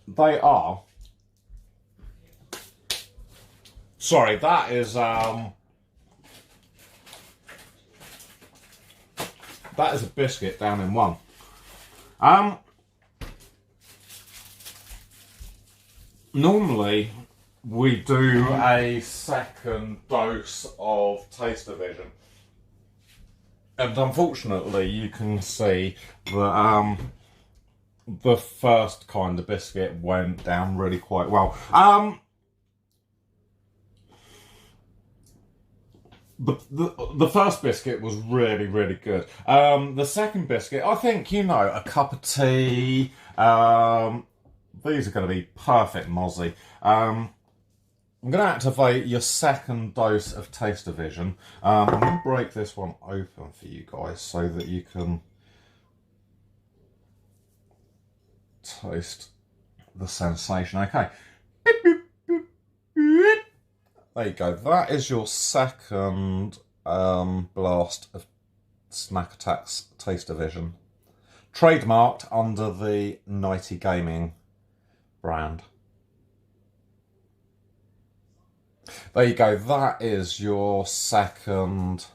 They are. Sorry, that is a biscuit down in one. Normally we do a second dose of Taste-O-Vision. And unfortunately, you can see that the first kind of biscuit went down really quite well. The first biscuit was really, really good. The second biscuit, I think, you know, a cup of tea. These are going to be perfect mozzie. I'm going to activate your second dose of Taste-O-Vision. I'm going to break this one open for you guys so that you can taste the sensation. Okay. There you go. That is your second blast of Snack Attack's Taste-O-Vision. Trademarked under the Nighty Gaming brand. There you go. That is your second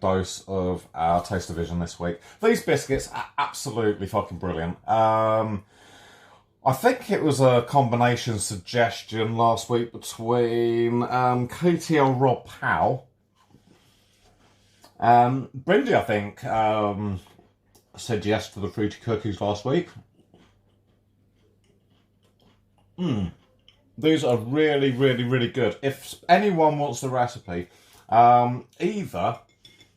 dose of our Taste-O-Vision this week. These biscuits are absolutely fucking brilliant. I think it was a combination suggestion last week between KTL Rob Powell. Brindy, I think, said yes to the fruity cookies last week. These are really, really, really good. If anyone wants the recipe, either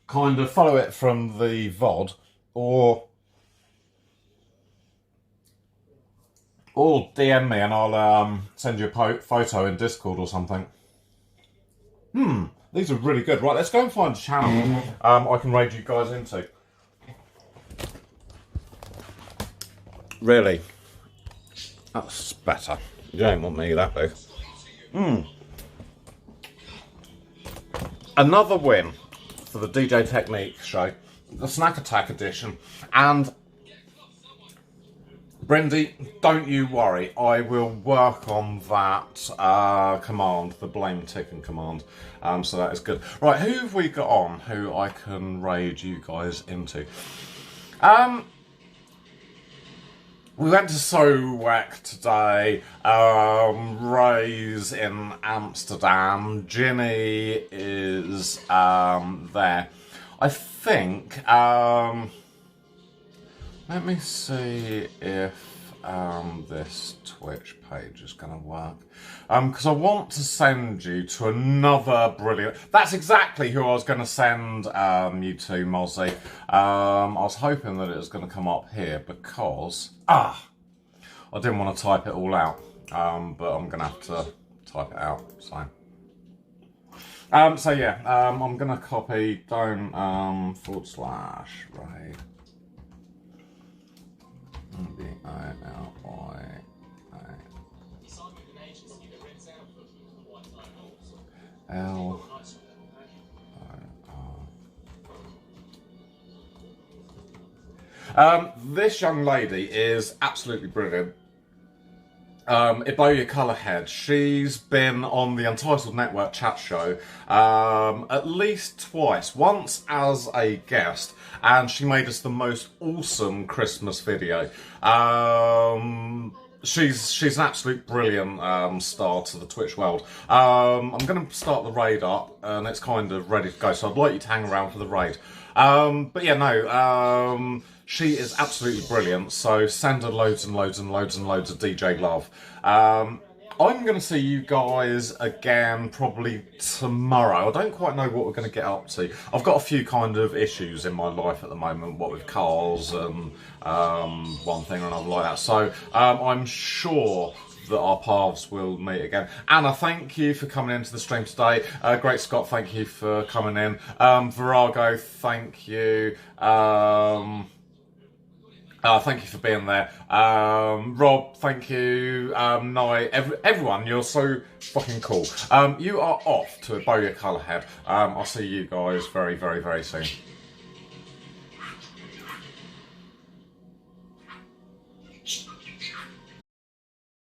kind of follow it from the VOD or DM me and I'll send you a photo in Discord or something. These are really good. Right, let's go and find a channel I can raid you guys into. Really? That's better. You don't want me that big. Another win for the DJ Technique show, the Snack Attack edition. And Brindy, don't you worry, I will work on that command, the blame chicken command. So that is good. Right, who have we got on who I can raid you guys into? We went to Sowek today. Ray's in Amsterdam. Ginny is there. I think. Let me see if this Twitch page is going to work. Because I want to send you to another brilliant... That's exactly who I was going to send you to, Mozzie. I was hoping that it was going to come up here because... I didn't want to type it all out. But I'm going to have to type it out, so... yeah, I'm going to copy don't /Ray. This young lady is absolutely brilliant. Iboya Colourhead. She's been on the Untitled Network chat show at least twice. Once as a guest, and she made us the most awesome Christmas video. She's an absolute brilliant star to the Twitch world. I'm going to start the raid up, and it's kind of ready to go, so I'd like you to hang around for the raid. But yeah, no, she is absolutely brilliant, so send her loads and loads and loads and loads of DJ love. I'm going to see you guys again probably tomorrow. I don't quite know what we're going to get up to. I've got a few kind of issues in my life at the moment, what with cars and one thing or another like that. So I'm sure that our paths will meet again. Anna, thank you for coming into the stream today. Great Scott, thank you for coming in. Virago, thank you. Thank you for being there. Rob, thank you. Nye, everyone, you're so fucking cool. You are off to Iboya Colourhead. I'll see you guys very, very, very soon.